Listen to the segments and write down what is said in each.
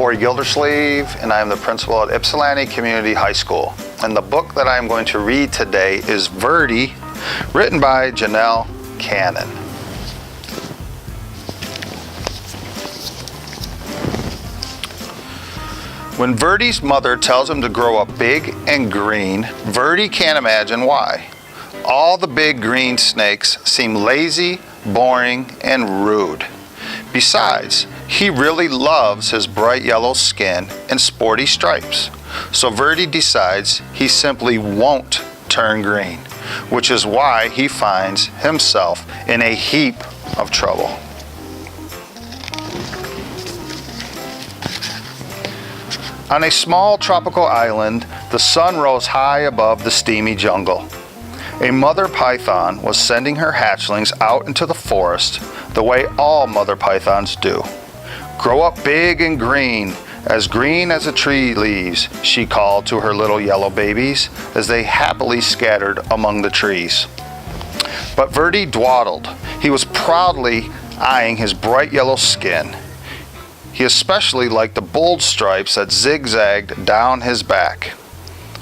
Cory Gildersleeve, and I am the principal at Ypsilanti Community High School. And the book that I am going to read today is Verdi, written by Janelle Cannon. When Verdi's mother tells him to grow up big and green, Verdi can't imagine why. All the big green snakes seem lazy, boring, and rude. Besides, he really loves his bright yellow skin and sporty stripes. So Verdi decides he simply won't turn green, which is why he finds himself in a heap of trouble. On a small tropical island, the sun rose high above the steamy jungle. A mother python was sending her hatchlings out into the forest the way all mother pythons do. "Grow up big and green as a tree leaves," she called to her little yellow babies as they happily scattered among the trees. But Verdi dawdled. He was proudly eyeing his bright yellow skin. He especially liked the bold stripes that zigzagged down his back.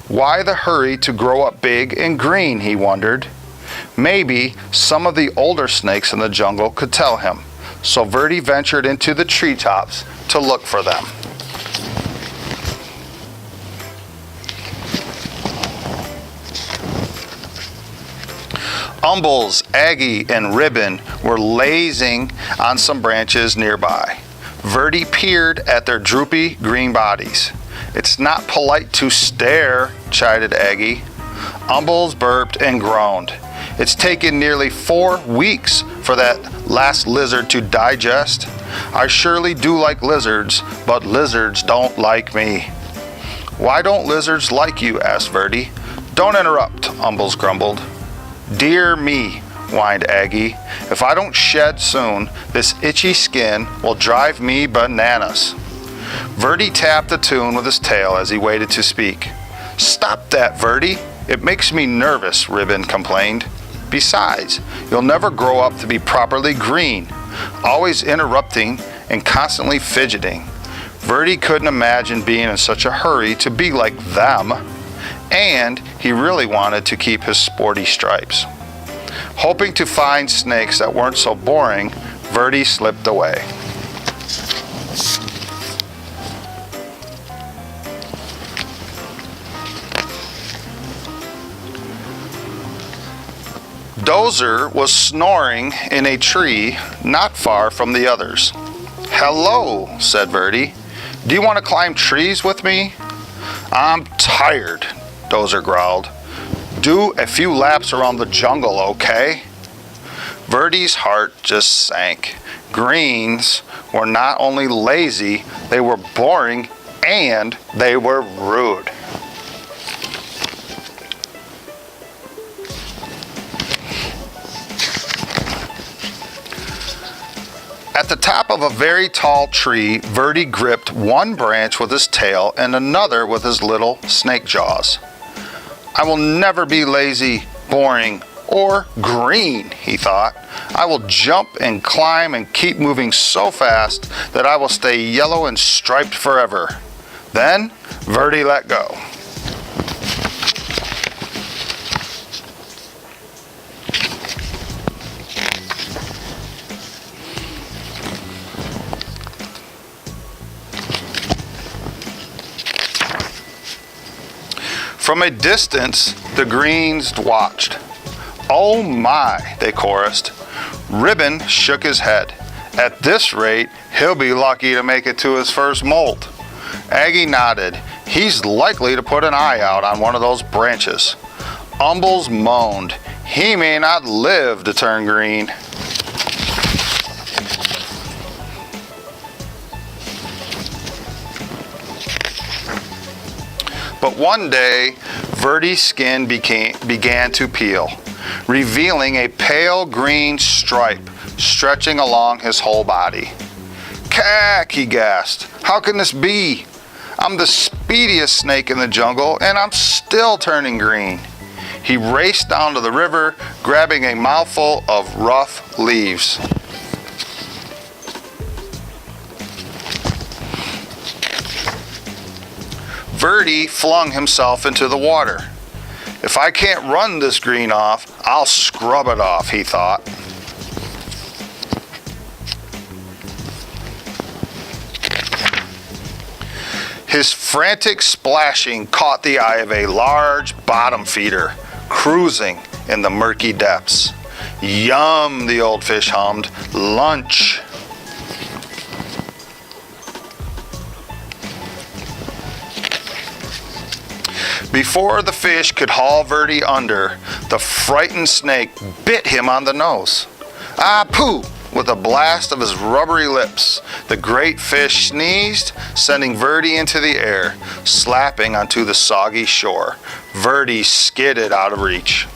Why the hurry to grow up big and green, he wondered. Maybe some of the older snakes in the jungle could tell him. So Verdi ventured into the treetops to look for them. Umbles, Aggie, and Ribbon were lazing on some branches nearby. Verdi peered at their droopy green bodies. "It's not polite to stare," chided Aggie. Umbles burped and groaned. "It's taken nearly 4 weeks for that last lizard to digest. I surely do like lizards, but lizards don't like me." "Why don't lizards like you?" asked Verdi. "Don't interrupt," Umbles grumbled. "Dear me," whined Aggie. "If I don't shed soon, this itchy skin will drive me bananas." Verdi tapped the tune with his tail as he waited to speak. "Stop that, Verdi. It makes me nervous," Ribbon complained. "Besides, you'll never grow up to be properly green, always interrupting and constantly fidgeting." Verdi couldn't imagine being in such a hurry to be like them, and he really wanted to keep his sporty stripes. Hoping to find snakes that weren't so boring, Verdi slipped away. Dozer was snoring in a tree not far from the others. "Hello," said Verdi. "Do you want to climb trees with me?" "I'm tired," Dozer growled. "Do a few laps around the jungle, okay?" Verdi's heart just sank. Greens were not only lazy, they were boring, and they were rude. At the top of a very tall tree, Verdi gripped one branch with his tail and another with his little snake jaws. "I will never be lazy, boring, or green," he thought. "I will jump and climb and keep moving so fast that I will stay yellow and striped forever." Then Verdi let go. From a distance, the greens watched. "Oh my," they chorused. Ribbon shook his head. "At this rate, he'll be lucky to make it to his first molt." Aggie nodded. "He's likely to put an eye out on one of those branches." Umbles moaned. "He may not live to turn green." But one day, Verdi's skin began to peel, revealing a pale green stripe stretching along his whole body. "Cack," he gasped. "How can this be? I'm the speediest snake in the jungle, and I'm still turning green." He raced down to the river, grabbing a mouthful of rough leaves. Verdi flung himself into the water. If I can't run this green off, I'll scrub it off, he thought. His frantic splashing caught the eye of a large bottom feeder cruising in the murky depths. Yum, the old fish hummed. Lunch. Before the fish could haul Verdi under, the frightened snake bit him on the nose. Ah, pooh! With a blast of his rubbery lips, the great fish sneezed, sending Verdi into the air, slapping onto the soggy shore. Verdi skidded out of reach.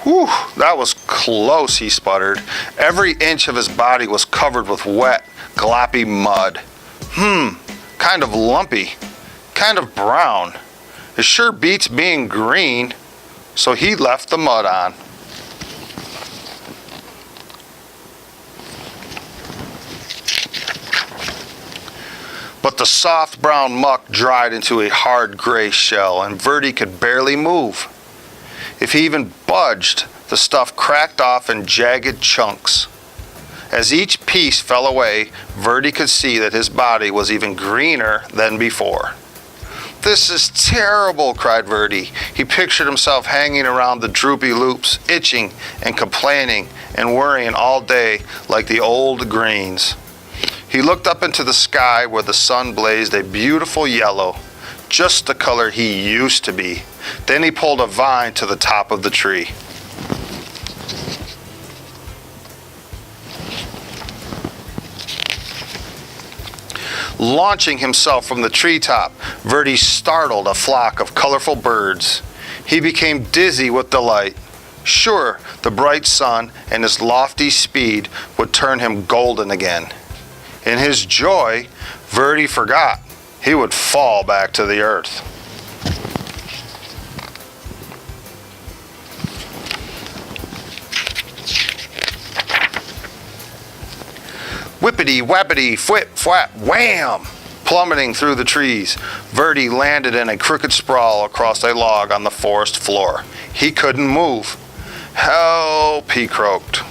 Whew, that was close, he sputtered. Every inch of his body was covered with wet, gloppy mud. Kind of lumpy, kind of brown. It sure beats being green, so he left the mud on. But the soft brown muck dried into a hard gray shell, and Verdi could barely move. If he even budged, the stuff cracked off in jagged chunks. As each piece fell away, Verdi could see that his body was even greener than before. "This is terrible," cried Verdi. He pictured himself hanging around the droopy loops, itching and complaining and worrying all day like the old greens. He looked up into the sky where the sun blazed a beautiful yellow, just the color he used to be. Then he pulled a vine to the top of the tree. Launching himself from the treetop, Verdi startled a flock of colorful birds. He became dizzy with delight. Sure, the bright sun and his lofty speed would turn him golden again. In his joy, Verdi forgot he would fall back to the earth. Whippity, whappity, flip, flap, wham! Plummeting through the trees, Verdi landed in a crooked sprawl across a log on the forest floor. He couldn't move. "Help!" he croaked.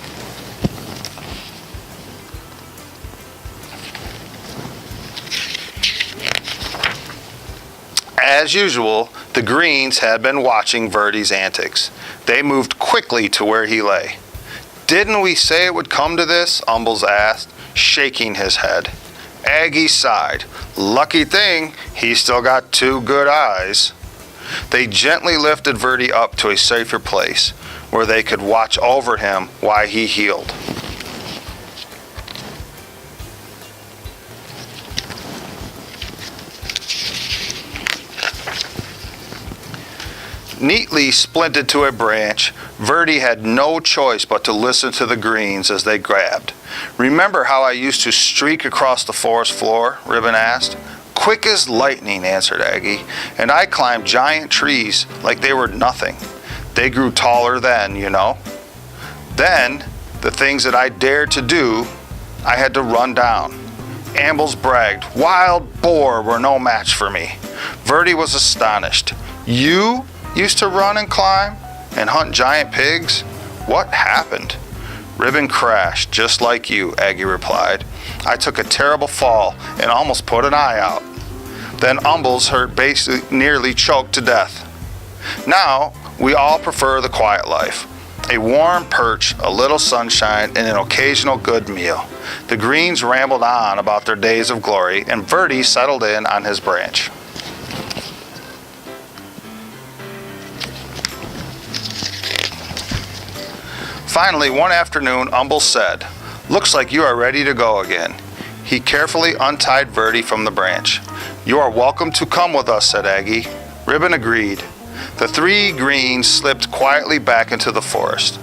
As usual, the greens had been watching Verdi's antics. They moved quickly to where he lay. "Didn't we say it would come to this?" Umbles asked, shaking his head. Aggie sighed. Lucky thing, he still got two good eyes. They gently lifted Verdi up to a safer place where they could watch over him while he healed. Neatly splinted to a branch, Verdi had no choice but to listen to the greens as they grabbed. "Remember how I used to streak across the forest floor?" Ribbon asked. "Quick as lightning," answered Aggie, "and I climbed giant trees like they were nothing. They grew taller then, you know. Then, the things that I dared to do, I had to run down." Ambles bragged, "Wild boar were no match for me." Verdi was astonished. "You used to run and climb and hunt giant pigs? What happened?" "Ribbon crashed, just like you," Aggie replied. "I took a terrible fall and almost put an eye out. Then Umbles hurt basically nearly choked to death. Now, we all prefer the quiet life. A warm perch, a little sunshine, and an occasional good meal." The greens rambled on about their days of glory, and Verdi settled in on his branch. Finally, one afternoon, Umbles said, "Looks like you are ready to go again." He carefully untied Verdi from the branch. "You are welcome to come with us," said Aggie. Ribbon agreed. The three greens slipped quietly back into the forest.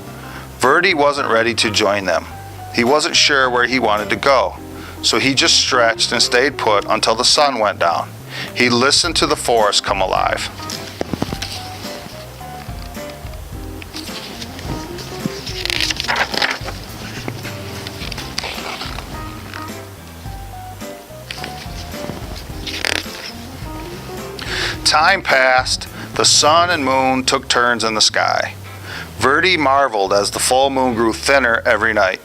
Verdi wasn't ready to join them. He wasn't sure where he wanted to go, so he just stretched and stayed put until the sun went down. He listened to the forest come alive. Time passed. The sun and moon took turns in the sky. Verdi marveled as the full moon grew thinner every night.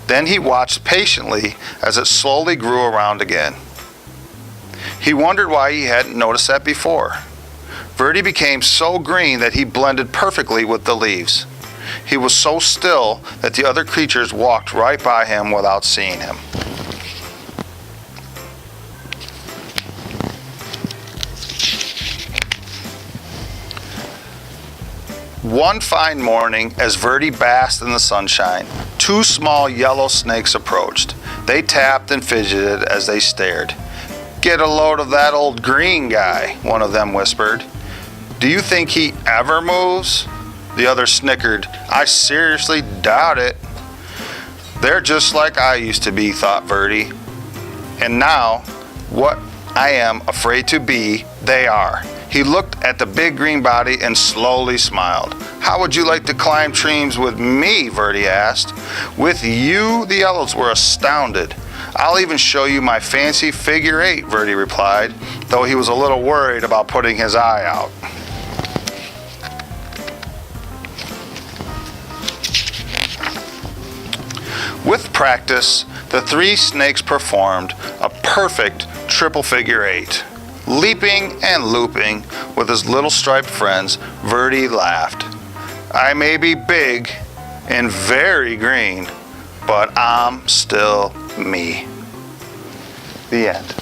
Then he watched patiently as it slowly grew around again. He wondered why he hadn't noticed that before. Verdi became so green that he blended perfectly with the leaves. He was so still that the other creatures walked right by him without seeing him. One fine morning, as Verdi basked in the sunshine, two small yellow snakes approached. They tapped and fidgeted as they stared. "Get a load of that old green guy," one of them whispered. "Do you think he ever moves?" The other snickered. "I seriously doubt it." "They're just like I used to be," thought Verdi. "And now, what I am afraid to be, they are." He looked at the big green body and slowly smiled. "How would you like to climb trees with me?" Verdi asked. "With you?" The yellows were astounded. "I'll even show you my fancy figure eight," Verdi replied, though he was a little worried about putting his eye out. With practice, the three snakes performed a perfect triple figure eight. Leaping and looping with his little striped friends, Verdi laughed. "I may be big and very green, but I'm still me." The end.